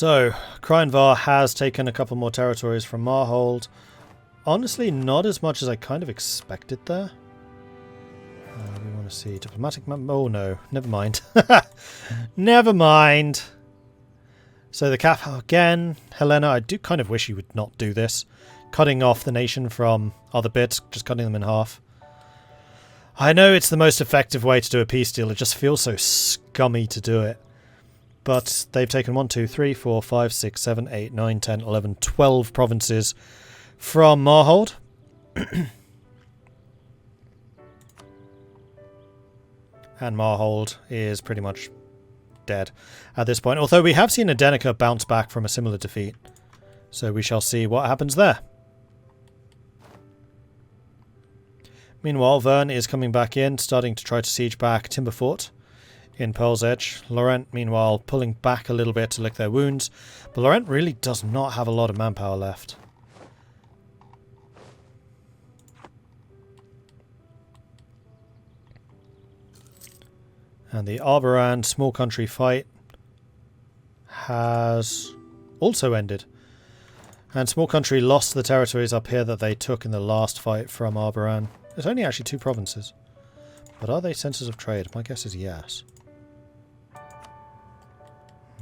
So, Kreinvar has taken a couple more territories from Marhold. Honestly, not as much as I kind of expected there. We want to see diplomatic map. Oh no, never mind. Never mind. So the cap again, Helena, I do kind of wish you would not do this. Cutting off the nation from other bits, just cutting them in half. I know it's the most effective way to do a peace deal, it just feels so scummy to do it. But they've taken 1, 2, 3, 4, 5, 6, 7, 8, 9, 10, 11, 12 provinces from Marhold. And Marhold is pretty much dead at this point. Although we have seen Adenica bounce back from a similar defeat. So we shall see what happens there. Meanwhile, Vern is coming back in, starting to try to siege back Timberfort in Pearl's Edge. Lorent, meanwhile, pulling back a little bit to lick their wounds. But Lorent really does not have a lot of manpower left. And the Arboran small country fight has also ended. And small country lost the territories up here that they took in the last fight from Arboran. There's only actually 2 provinces. But are they centres of trade? My guess is yes.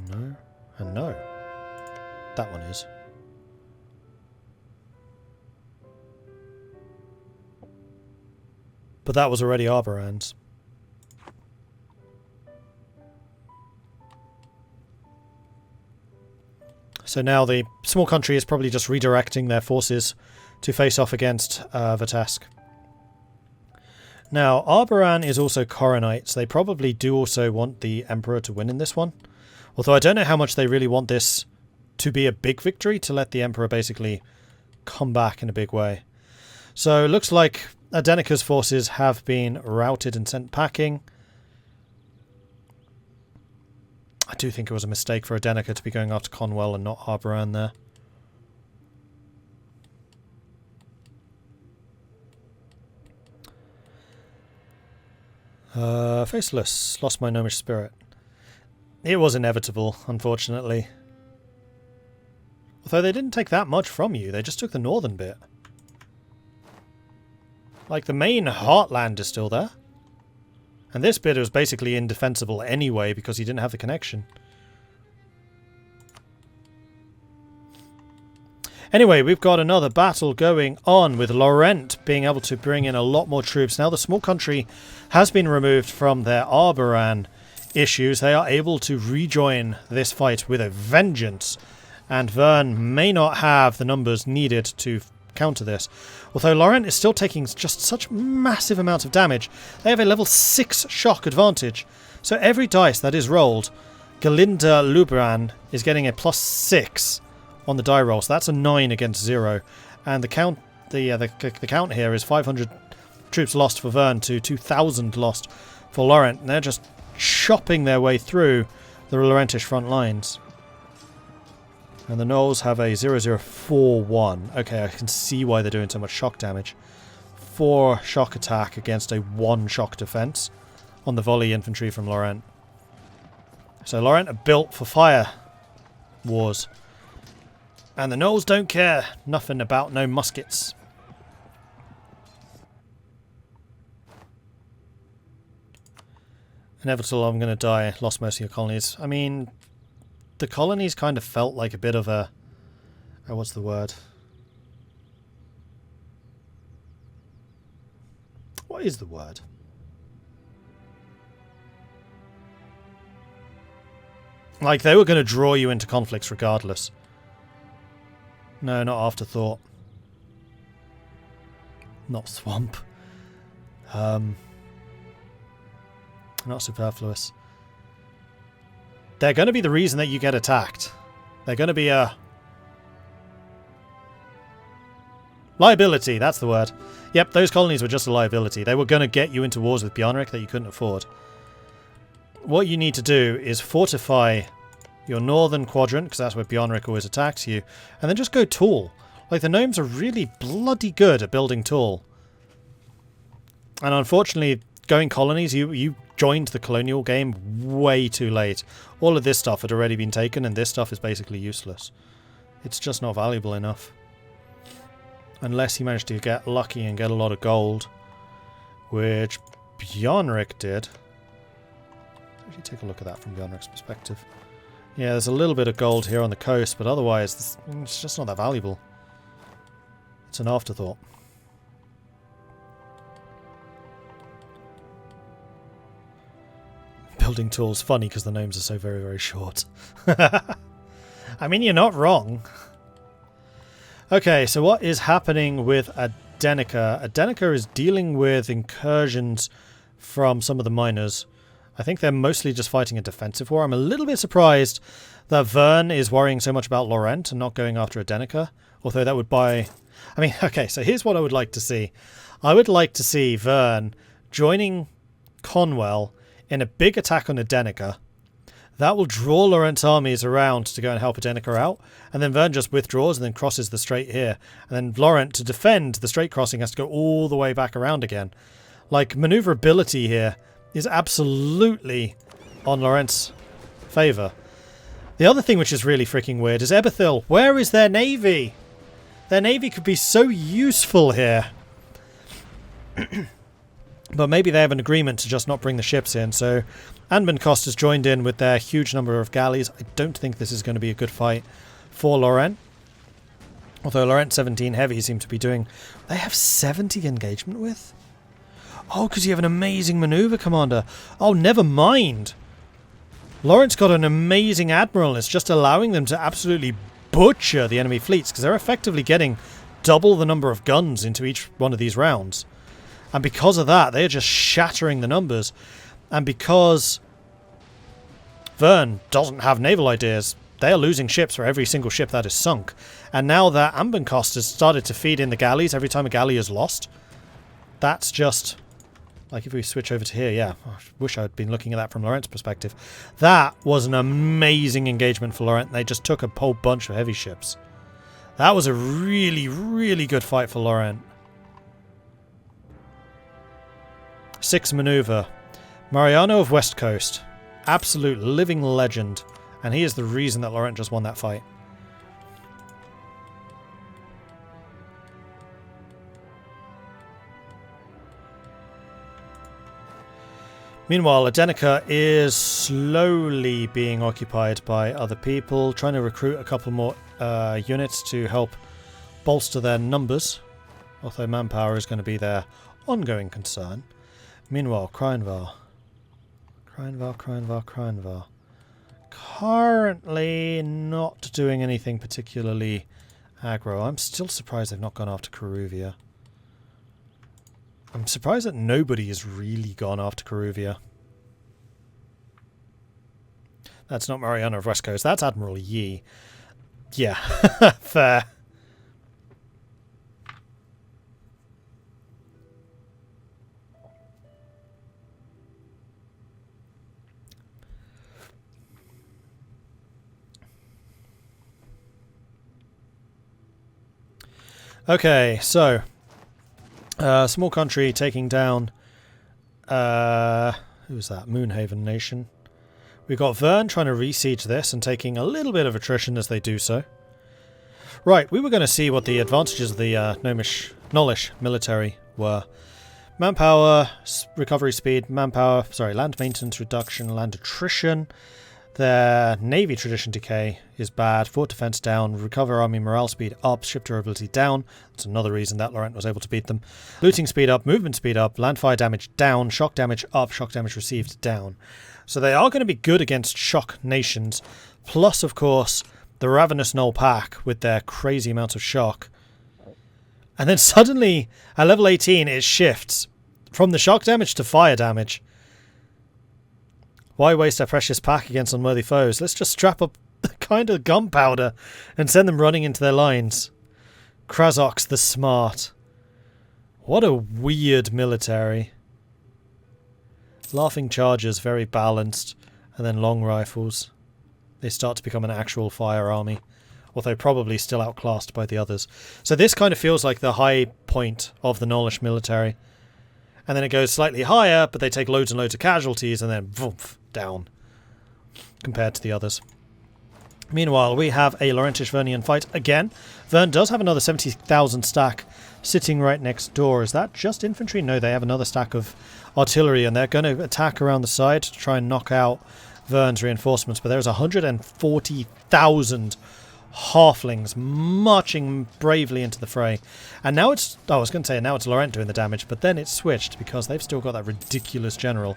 No. And no. That one is. But that was already Arboran's. So now the small country is probably just redirecting their forces to face off against Vatesk. Now, Arboran is also Coronite, so they probably do also want the Emperor to win in this one. Although I don't know how much they really want this to be a big victory, to let the Emperor basically come back in a big way. So it looks like Adenica's forces have been routed and sent packing. I do think it was a mistake for Adenica to be going after Conwell and not Arboran there. Faceless. Lost my gnomish spirit. It was inevitable, unfortunately. Although they didn't take that much from you, they just took the northern bit. Like, the main heartland is still there. And this bit was basically indefensible anyway because he didn't have the connection. Anyway, we've got another battle going on with Lorent being able to bring in a lot more troops. Now the small country has been removed from their Arboran issues. They are able to rejoin this fight with a vengeance. And Vern may not have the numbers needed to counter this. Although Lorent is still taking just such massive amounts of damage, they have a level 6 shock advantage. So every dice that is rolled, Galinda Lubran is getting a +6 on the die roll. So that's a 9 against 0. And the count here is 500 troops lost for Vern to 2,000 lost for Lorent. And they're just chopping their way through the Lorentish front lines. And the Gnolls have a 0041. Okay, I can see why they're doing so much shock damage. 4 shock attack against a 1 shock defense on the volley infantry from Lorent. So Lorent are built for fire wars. And the Gnolls don't care. Nothing about no muskets. Inevitable, I'm going to die. Lost most of your colonies. I mean, the colonies kind of felt like a bit of a... Oh, what's the word? What is the word? Like, they were going to draw you into conflicts regardless. No, not afterthought. Not swamp. Not superfluous. They're going to be the reason that you get attacked. They're going to be a... liability, that's the word. Yep, those colonies were just a liability. They were going to get you into wars with Bjarnrik that you couldn't afford. What you need to do is fortify your northern quadrant, because that's where Bjarnrik always attacks you, and then just go tall. Like, the gnomes are really bloody good at building tall. And unfortunately, going colonies, you joined the colonial game way too late. All of this stuff had already been taken, and this stuff is basically useless. It's just not valuable enough. Unless he managed to get lucky and get a lot of gold, which Bjornrik did. Actually, take a look at that from Bjornrik's perspective. Yeah, there's a little bit of gold here on the coast, but otherwise it's just not that valuable. It's an afterthought. Building tools, funny because the names are so very, very short. I mean, you're not wrong. Okay, so what is happening with Adenica? Adenica is dealing with incursions from some of the miners. I think they're mostly just fighting a defensive war. I'm a little bit surprised that Vern is worrying so much about Lorent and not going after Adenica. Although that would buy... I mean, okay, so here's what I would like to see. I would like to see Vern joining Conwell in a big attack on Adenica. That will draw Lorent's armies around to go and help Adenica out. And then Vern just withdraws and then crosses the strait here. And then Lorent, to defend the strait crossing, has to go all the way back around again. Like, maneuverability here is absolutely on Lorent's favour. The other thing which is really freaking weird is Eberthil. Where is their navy? Their navy could be so useful here. But maybe they have an agreement to just not bring the ships in. So Anbennar has joined in with their huge number of galleys. I don't think this is going to be a good fight for Lorent. Although Lorent 17 heavy seem to be doing... They have 70 engagement with? Oh, because you have an amazing maneuver commander. Oh, never mind. Lorent's got an amazing admiral. It's just allowing them to absolutely butcher the enemy fleets because they're effectively getting double the number of guns into each one of these rounds. And because of that, they're just shattering the numbers. And because Vern doesn't have naval ideas, they are losing ships for every single ship that is sunk. And now that Anbennar has started to feed in the galleys every time a galley is lost, that's just... Like if we switch over to here, yeah, I wish I had been looking at that from Lorent's perspective. That was an amazing engagement for Lorent. They just took a whole bunch of heavy ships. That was a really, really good fight for Lorent. 6 maneuver. Mariano of West Coast. Absolute living legend. And he is the reason that Lorent just won that fight. Meanwhile, Adenica is slowly being occupied by other people, trying to recruit a couple more units to help bolster their numbers, although manpower is going to be their ongoing concern. Meanwhile, Crynvar. Currently not doing anything particularly aggro. I'm still surprised they've not gone after Coruvia. I'm surprised that nobody has really gone after Coruvia. That's not Mariano of West Coast. That's Admiral Yi. Yeah, fair. Okay, so small country taking down who's that? Moonhaven Nation. We've got Vern trying to re-siege this and taking a little bit of attrition as they do so. Right, we were going to see what the advantages of the Nolish military were. Manpower, recovery speed, land maintenance reduction, land attrition. Their navy tradition decay is bad, fort defense down, recover army morale speed up, ship durability down. That's another reason that Lorent was able to beat them. Looting speed up, movement speed up, land fire damage down, shock damage up, shock damage received down. So they are going to be good against shock nations. Plus, of course, the Ravenous Gnoll pack with their crazy amount of shock. And then suddenly, at level 18, it shifts from the shock damage to fire damage. Why waste our precious pack against unworthy foes? Let's just strap up the kind of gunpowder and send them running into their lines. Krazox the Smart. What a weird military. Laughing Chargers, very balanced. And then long rifles. They start to become an actual fire army. Although probably still outclassed by the others. So this kind of feels like the high point of the Nolish military. And then it goes slightly higher, but they take loads and loads of casualties, and then voomf, down compared to the others. Meanwhile, we have a Laurentish-Vernian fight again. Vern does have another 70,000 stack sitting right next door. Is that just infantry? No, they have another stack of artillery, and they're going to attack around the side to try and knock out Vern's reinforcements. But there's 140,000 halflings marching bravely into the fray. And now it's... Oh, I was going to say now it's Lorent doing the damage, but then it's switched because they've still got that ridiculous general.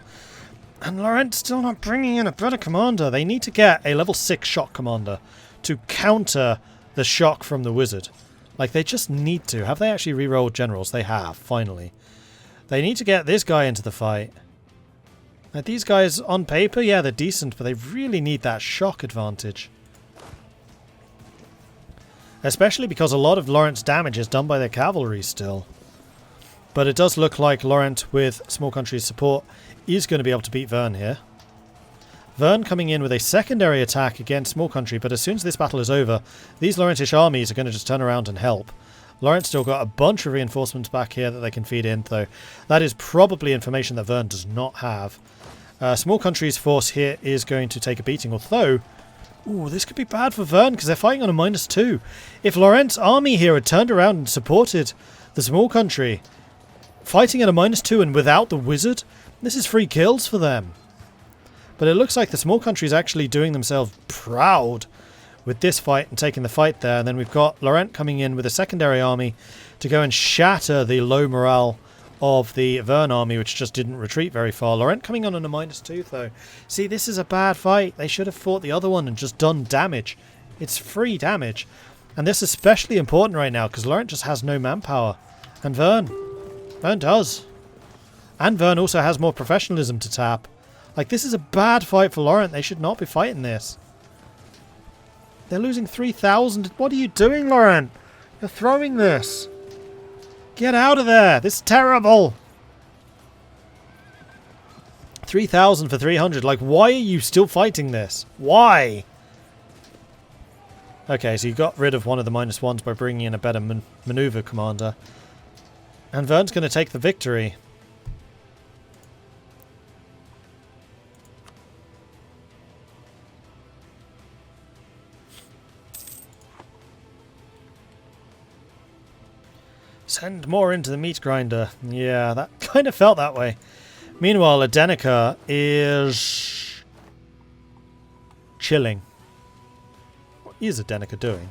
And Lorent's still not bringing in a better commander. They need to get a level 6 shock commander to counter the shock from the wizard. Like, they just need to. Have they actually re-rolled generals? They have, finally. They need to get this guy into the fight. Like, these guys, on paper, yeah, they're decent, but they really need that shock advantage. Especially because a lot of Lorent's damage is done by their cavalry still. But it does look like Lorent, with Small Country's support, is going to be able to beat Vern here. Vern coming in with a secondary attack against Small Country, but as soon as this battle is over, these Laurentish armies are going to just turn around and help. Lorent's still got a bunch of reinforcements back here that they can feed in, though that is probably information that Vern does not have. Small Country's force here is going to take a beating, although... Ooh, this could be bad for Vern, because they're fighting on a -2. If Lorent's army here had turned around and supported the Small Country, fighting at a -2 and without the wizard, this is free kills for them. But it looks like the Small Country is actually doing themselves proud with this fight and taking the fight there. And then we've got Lorent coming in with a secondary army to go and shatter the low morale of the Vern army, which just didn't retreat very far. Lorent coming on a -2, though. See, this is a bad fight. They should have fought the other one and just done damage. It's free damage. And this is especially important right now, because Lorent just has no manpower. And Vern does. And Vern also has more professionalism to tap. Like, this is a bad fight for Lorent. They should not be fighting this. They're losing 3,000. What are you doing, Lorent? You're throwing this. Get out of there. This is terrible. 3,000 for 300. Like, why are you still fighting this? Why? Okay, so you got rid of one of the -1s by bringing in a better maneuver commander. And Vern's going to take the victory. Send more into the meat grinder. Yeah, that kind of felt that way. Meanwhile, Adenica is chilling. What is Adenica doing?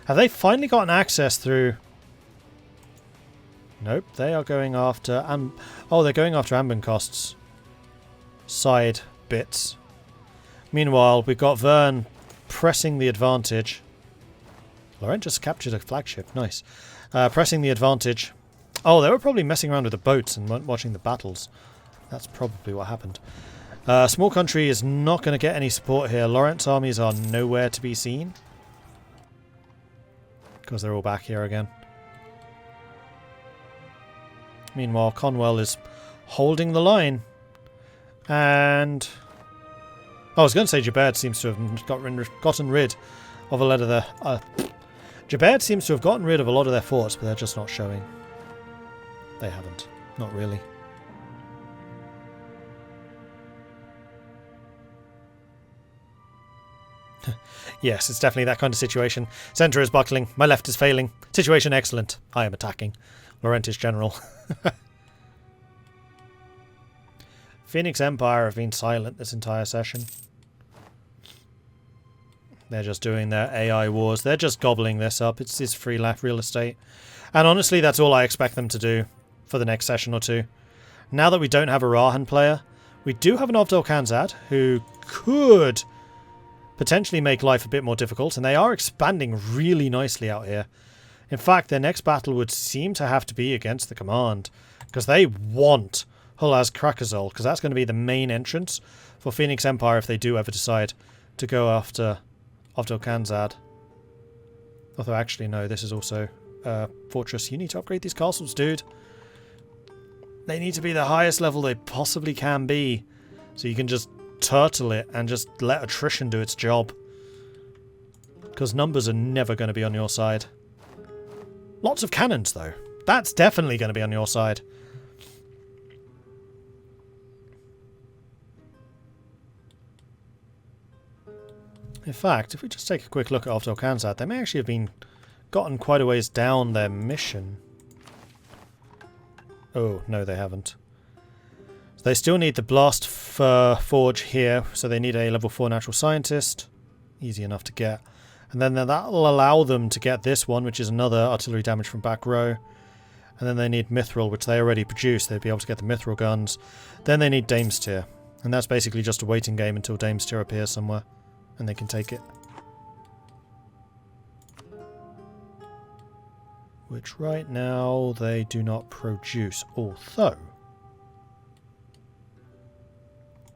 Have they finally gotten access through... Nope, they are going after... Oh, they're going after Anbennar side bits. Meanwhile, we've got Vern pressing the advantage. Lorent just captured a flagship. Nice. Pressing the advantage. Oh, they were probably messing around with the boats and watching the battles. That's probably what happened. Small Country is not going to get any support here. Lorent's armies are nowhere to be seen. Because they're all back here again. Meanwhile, Conwell is holding the line. And... I was going to say Jibet seems to have gotten rid of a lot of the... Jibet seems to have gotten rid of a lot of their forts, but they're just not showing. They haven't. Not really. Yes, it's definitely that kind of situation. Centre is buckling. My left is failing. Situation excellent. I am attacking. Lorent is general. Phoenix Empire have been silent this entire session. They're just doing their AI wars. They're just gobbling this up. It's free real estate. And honestly, that's all I expect them to do for the next session or two. Now that we don't have a Rahan player, we do have an Ovdal Khanzad who could potentially make life a bit more difficult, and they are expanding really nicely out here. In fact, their next battle would seem to have to be against the command, because they want Hulaz Krakazol, because that's going to be the main entrance for Phoenix Empire if they do ever decide to go after Ovdal Khanzad. Although actually no, this is also Fortress. You need to upgrade these castles, dude. They need to be the highest level they possibly can be, so you can just turtle it and just let attrition do its job. Because numbers are never going to be on your side. Lots of cannons, though. That's definitely going to be on your side. In fact, if we just take a quick look at Kansat, they may actually have been gotten quite a ways down their mission. Oh, no they haven't. So they still need the Blast Forge here, so they need a level 4 natural scientist. Easy enough to get. And then that'll allow them to get this one, which is another artillery damage from back row. And then they need Mithril, which they already produced. They'd be able to get the Mithril guns. Then they need Dame's Tier. And that's basically just a waiting game until Dame's Tier appears somewhere. And they can take it. Which right now they do not produce. Although...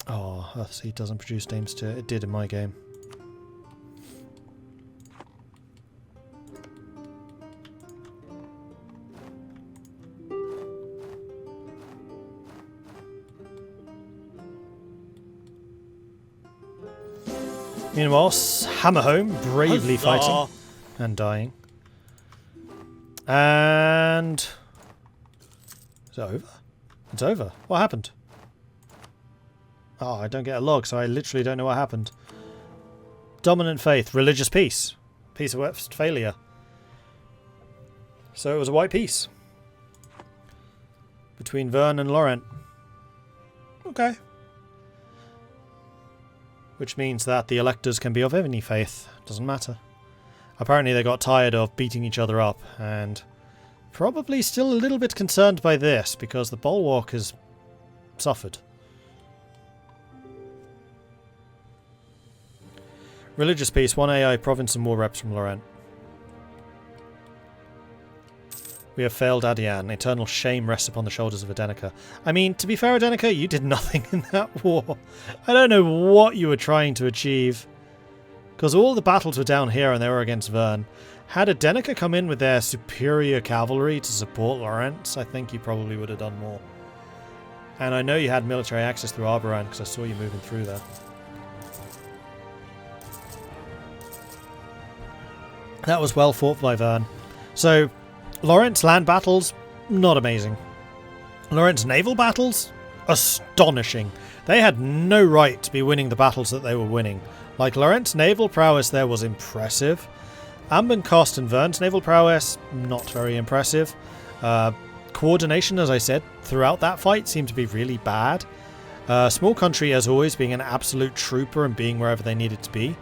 oh, Earthseed doesn't produce Dame's Tier. It did in my game. Meanwhile, Hammerhome bravely fighting and dying. And... is it over? It's over. What happened? Oh, I don't get a log, so I literally don't know what happened. Dominant faith. Religious peace. Peace of Westphalia. So it was a white peace. Between Vern and Lorent. Okay. Which means that the electors can be of any faith. Doesn't matter. Apparently they got tired of beating each other up, and probably still a little bit concerned by this, because the Bulwark has suffered. Religious peace, 1 AI province and more reps from Lorent. We have failed Adian. Eternal shame rests upon the shoulders of Adenica. I mean, to be fair, Adenica, you did nothing in that war. I don't know what you were trying to achieve. Because all the battles were down here and they were against Vern. Had Adenica come in with their superior cavalry to support Lorent, I think you probably would have done more. And I know you had military access through Arboran because I saw you moving through there. That was well fought by Vern. So... Lorent's land battles, not amazing. Lorent's naval battles, astonishing. They had no right to be winning the battles that they were winning. Like, Lorent's naval prowess there was impressive. Anbennar and Vern's naval prowess, not very impressive. Coordination, as I said, throughout that fight seemed to be really bad. Small country, as always, being an absolute trooper and being wherever they needed to be.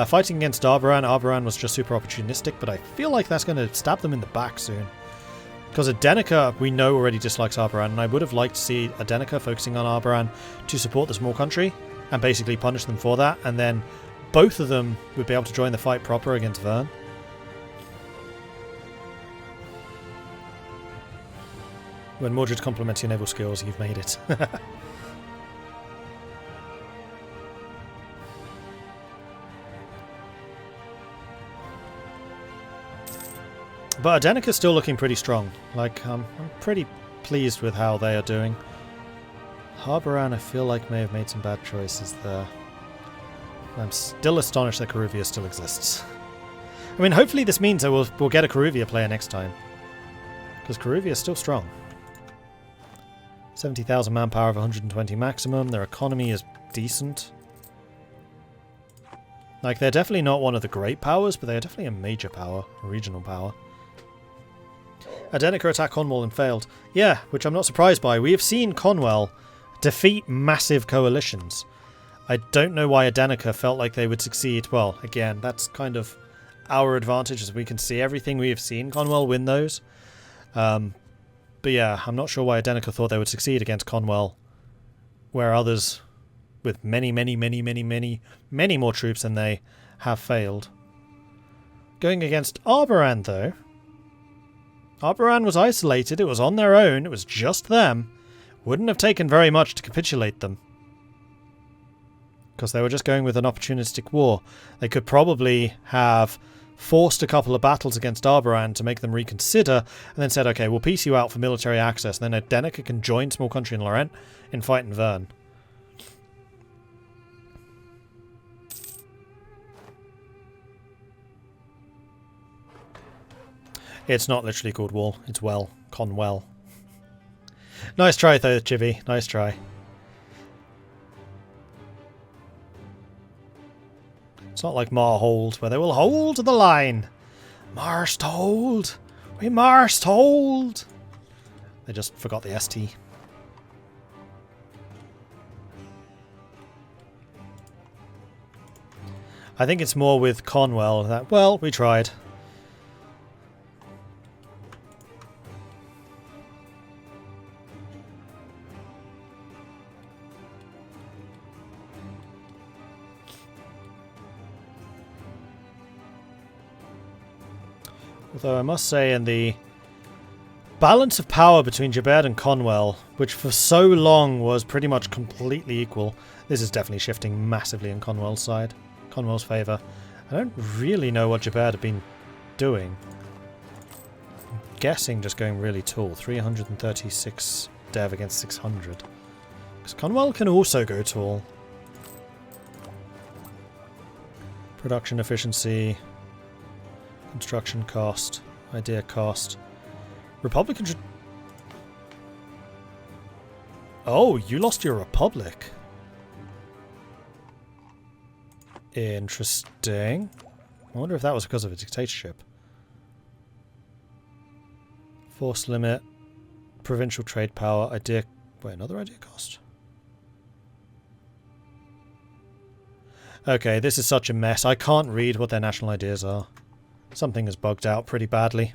Fighting against Arboran was just super opportunistic, but I feel like that's going to stab them in the back soon. Because Adenica, we know, already dislikes Arboran, and I would have liked to see Adenica focusing on Arboran to support the small country, and basically punish them for that, and then both of them would be able to join the fight proper against Vern. When Mordred complements your naval skills, you've made it. But Adenica's still looking pretty strong. Like, I'm pretty pleased with how they are doing. Arboran, I feel like, may have made some bad choices there. I'm still astonished that Coruvia still exists. I mean, hopefully this means that we'll get a Coruvia player next time. Because Coruvia is still strong. 70,000 manpower of 120 maximum. Their economy is decent. Like, they're definitely not one of the great powers, but they're definitely a major power, a regional power. Adenica attacked Conwell and failed. Yeah, which I'm not surprised by. We have seen Conwell defeat massive coalitions. I don't know why Adenica felt like they would succeed. Well, again, that's kind of our advantage, as we can see everything we have seen Conwell win those. But yeah, I'm not sure why Adenica thought they would succeed against Conwell, where others with many more troops than they have failed. Going against Arboran, though. Arboran was isolated, it was on their own, it was just them. Wouldn't have taken very much to capitulate them. Because they were just going with an opportunistic war. They could probably have forced a couple of battles against Arboran to make them reconsider, and then said, okay, we'll piece you out for military access, and then Adenica can join small country in Lorent in fighting Vern. It's not literally called wall, it's well. Conwell. Nice try though, Chibi. Nice try. It's not like Marhold, where they will hold the line. Marst hold! We marst hold! They just forgot the ST. I think it's more with Conwell that, well, we tried. Although I must say, in the balance of power between Jibet and Conwell, which for so long was pretty much completely equal, this is definitely shifting massively in Conwell's side. Conwell's favour. I don't really know what Jibet have been doing. I'm guessing just going really tall. 336 dev against 600. Because Conwell can also go tall. Production efficiency. Construction cost. Idea cost. Republican... Oh, you lost your Republic. Interesting. I wonder if that was because of a dictatorship. Force limit. Provincial trade power. Idea... Wait, another idea cost? Okay, this is such a mess. I can't read what their national ideas are. Something has bugged out pretty badly.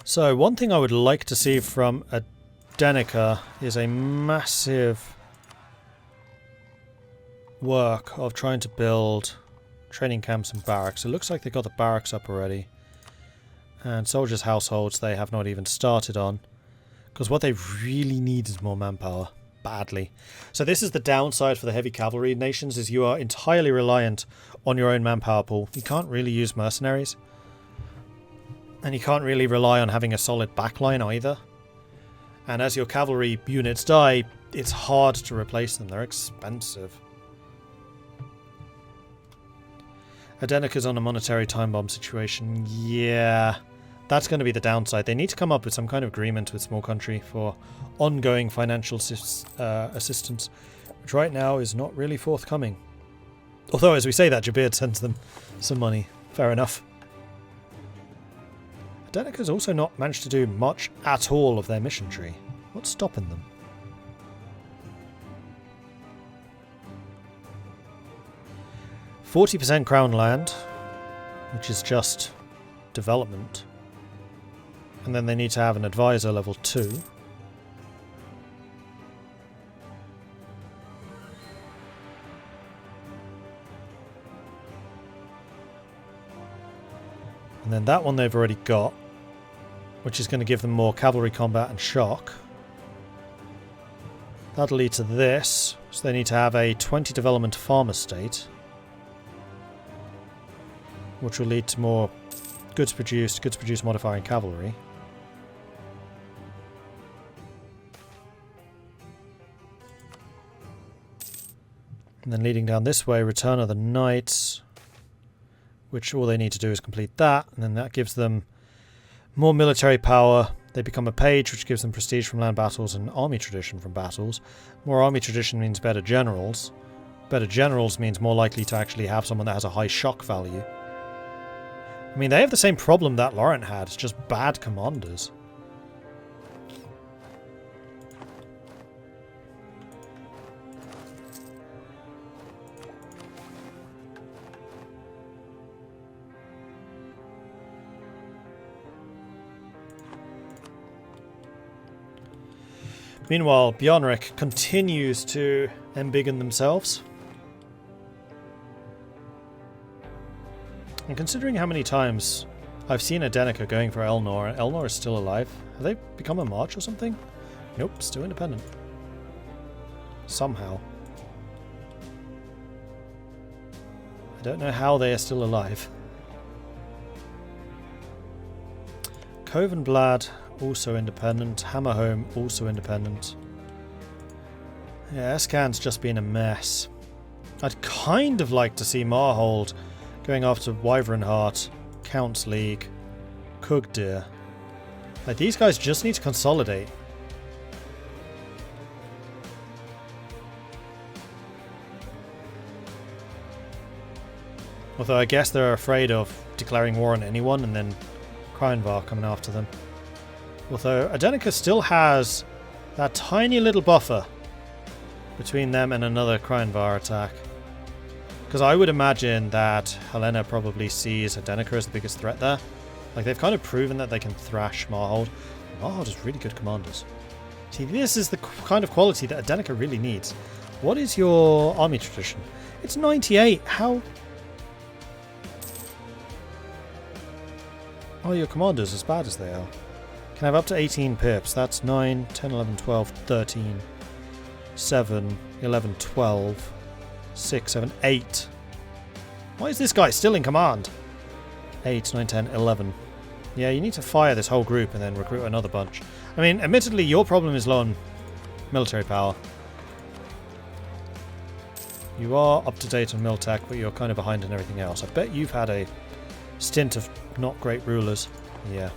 So, one thing I would like to see from Adenica is a massive work of trying to build training camps and barracks. It looks like they got the barracks up already. And soldiers' households they have not even started on. Because what they really need is more manpower. Badly. So this is the downside for the heavy cavalry nations, is you are entirely reliant on your own manpower pool. You can't really use mercenaries. And you can't really rely on having a solid backline either. And as your cavalry units die, it's hard to replace them. They're expensive. Adenica's on a monetary time bomb situation. Yeah, that's going to be the downside. They need to come up with some kind of agreement with small country for ongoing financial assistance, which right now is not really forthcoming. Although, as we say that, Jibet sends them some money. Fair enough. Adenica's also not managed to do much at all of their mission tree. What's stopping them? %40 crown land, which is just development. And then they need to have an advisor level 2. And then that one they've already got, which is going to give them more cavalry combat and shock. That'll lead to this, so they need to have a 20 development farm estate, which will lead to more goods produced modifying cavalry. And then leading down this way, Return of the Knights, which all they need to do is complete that, and then that gives them more military power. They become a page, which gives them prestige from land battles and army tradition from battles. More army tradition means better generals. Better generals means more likely to actually have someone that has a high shock value. I mean, they have the same problem that Lorent had, it's just bad commanders. Meanwhile, Bjornrik continues to embiggen themselves. And considering how many times I've seen Adenica going for Elnor, and Elnor is still alive, have they become a march or something? Nope, still independent. Somehow. I don't know how they are still alive. Covenblad also independent. Hammerhome, also independent. Yeah, Escan's just been a mess. I'd kind of like to see Marhold going after Wyvernheart, Count's League, Kugdir. Like, these guys just need to consolidate. Although I guess they're afraid of declaring war on anyone and then Krynvar coming after them. Although Adenica still has that tiny little buffer between them and another Krynvar attack. Because I would imagine that Helena probably sees Adenica as the biggest threat there. Like, they've kind of proven that they can thrash Marhold. Marhold is really good commanders. See, this is the kind of quality that Adenica really needs. What is your army tradition? It's 98. How are your commanders as bad as they are? Can have up to 18 pips. That's 9, 10, 11, 12, 13, 7, 11, 12, 6, 7, 8. Why is this guy still in command? 8, 9, 10, 11. Yeah, you need to fire this whole group and then recruit another bunch. I mean, admittedly, your problem is low on military power. You are up to date on Miltech, but you're kind of behind in everything else. I bet you've had a stint of not great rulers. Yeah.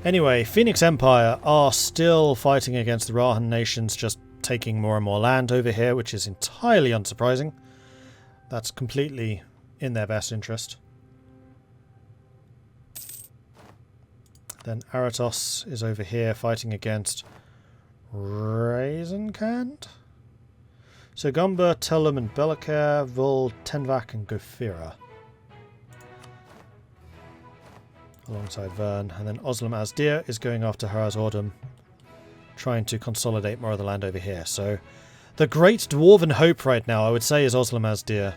Anyway, Phoenix Empire are still fighting against the Rahan nations, just taking more and more land over here, which is entirely unsurprising. That's completely in their best interest. Then Aratos is over here fighting against Razenkand. So Gumba, Tellum and Belakar, Vul, Tenvak and Gofira. Alongside Vern. And then Oslam Azdir is going after Haraz Ordum, trying to consolidate more of the land over here. So the great Dwarven hope right now, I would say, is Oslam Azdir.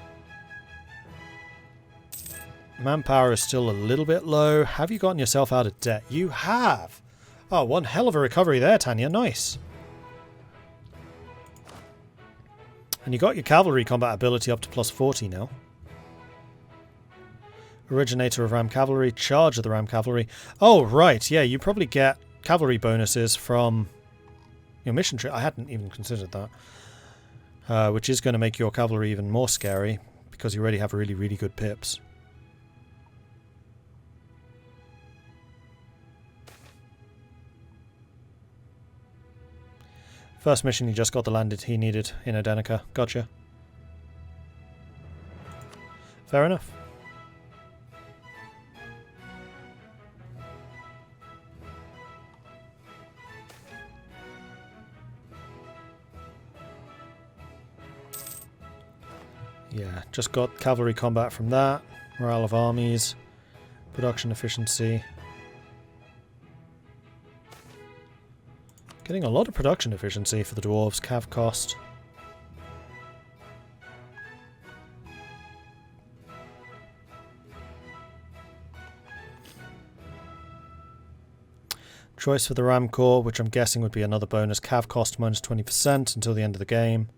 Manpower is still a little bit low. Have you gotten yourself out of debt? You have! Oh, one hell of a recovery there, Tanya. Nice. And you got your cavalry combat ability up to plus 40 now. Originator of Ram Cavalry, Charge of the Ram Cavalry. Oh, right, yeah, you probably get cavalry bonuses from your mission tree. I hadn't even considered that. Which is going to make your cavalry even more scary, because you already have really, really good pips. First mission, he just got the land he needed in Adenica. Gotcha. Fair enough. Yeah, just got cavalry combat from that. Morale of armies. Production efficiency. Getting a lot of production efficiency for the dwarves. Cav cost. Choice for the Ram Corps, which I'm guessing would be another bonus. Cav cost minus 20% until the end of the game.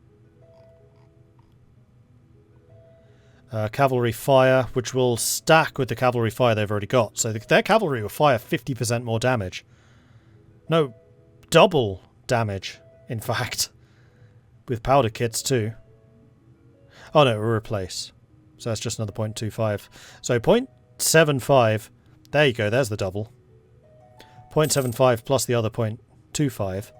Cavalry fire, which will stack with the cavalry fire they've already got. So their cavalry will fire 50% more damage. No, double damage, in fact. With powder kits too. Oh no, it will replace. So that's just another 0.25. So 0.75, there you go, there's the double. 0.75 plus the other 0.25.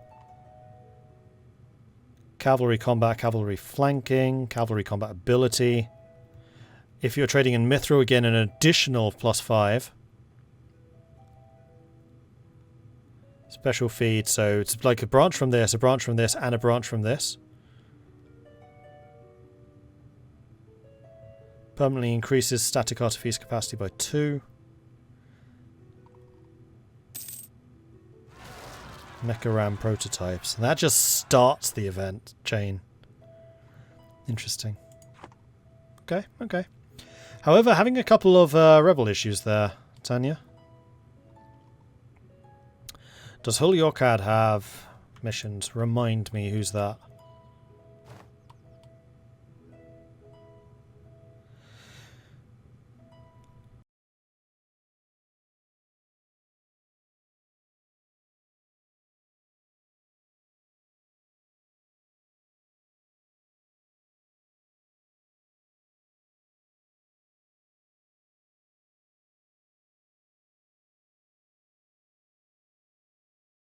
Cavalry combat, cavalry flanking, cavalry combat ability. If you're trading in Mithril, again, an additional plus 5. Special feed, so it's like a branch from this, a branch from this, and a branch from this. Permanently increases static artifice capacity by 2. Mecha Ram prototypes. And that just starts the event chain. Interesting. Okay, okay. However, having a couple of rebel issues there, Tanya. Does Hul Yorkad have missions? Remind me, who's that?